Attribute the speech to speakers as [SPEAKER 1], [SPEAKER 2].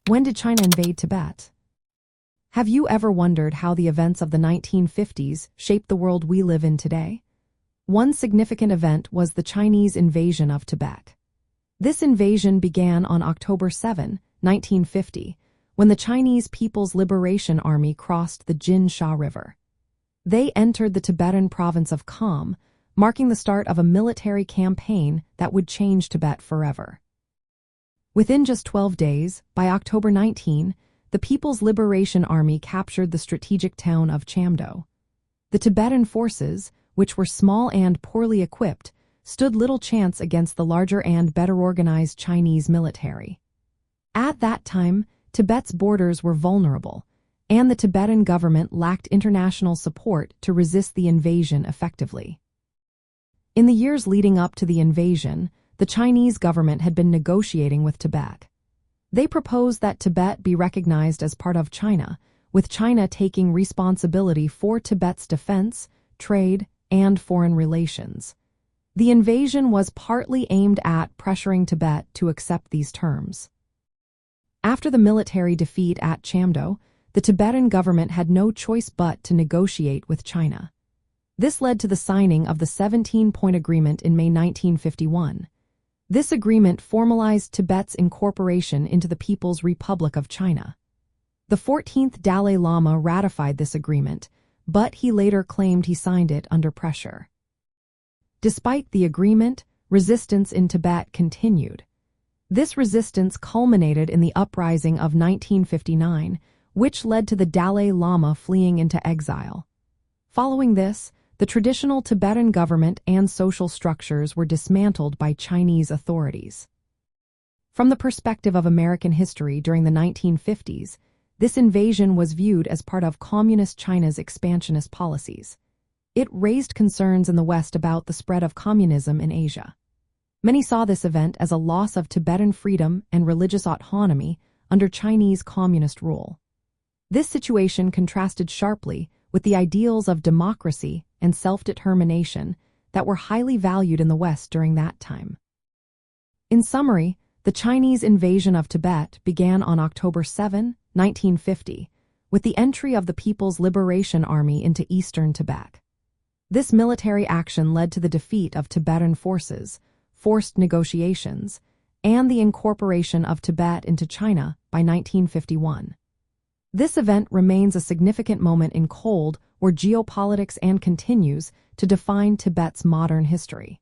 [SPEAKER 1] When did China invade Tibet? Have you ever wondered how the events of the 1950s shaped the world we live in today? One significant event was the Chinese invasion of Tibet. This invasion began on October 7, 1950, when the Chinese People's Liberation Army crossed the Jin-Sha River. They entered the Tibetan province of Kham, marking the start of a military campaign that would change Tibet forever. Within just 12 days, by October 19, the People's Liberation Army captured the strategic town of Chamdo. The Tibetan forces, which were small and poorly equipped, stood little chance against the larger and better organized Chinese military. At that time, Tibet's borders were vulnerable, and the Tibetan government lacked international support to resist the invasion effectively. In the years leading up to the invasion, the Chinese government had been negotiating with Tibet. They proposed that Tibet be recognized as part of China, with China taking responsibility for Tibet's defense, trade, and foreign relations. The invasion was partly aimed at pressuring Tibet to accept these terms. After the military defeat at Chamdo, the Tibetan government had no choice but to negotiate with China. This led to the signing of the 17-point agreement in May 1951. This agreement formalized Tibet's incorporation into the People's Republic of China. The 14th Dalai Lama ratified this agreement, but he later claimed he signed it under pressure. Despite the agreement, resistance in Tibet continued. This resistance culminated in the Uprising of 1959, which led to the Dalai Lama fleeing into exile. Following this, the traditional Tibetan government and social structures were dismantled by Chinese authorities. From the perspective of American history during the 1950s, this invasion was viewed as part of Communist China's expansionist policies. It raised concerns in the West about the spread of communism in Asia. Many saw this event as a loss of Tibetan freedom and religious autonomy under Chinese communist rule. This situation contrasted sharply with the ideals of democracy and self-determination that were highly valued in the West during that time. In summary, the Chinese invasion of Tibet began on October 7, 1950, with the entry of the People's Liberation Army into eastern Tibet. This military action led to the defeat of Tibetan forces, forced negotiations, and the incorporation of Tibet into China by 1951. This event remains a significant moment in Cold War geopolitics and continues to define Tibet's modern history.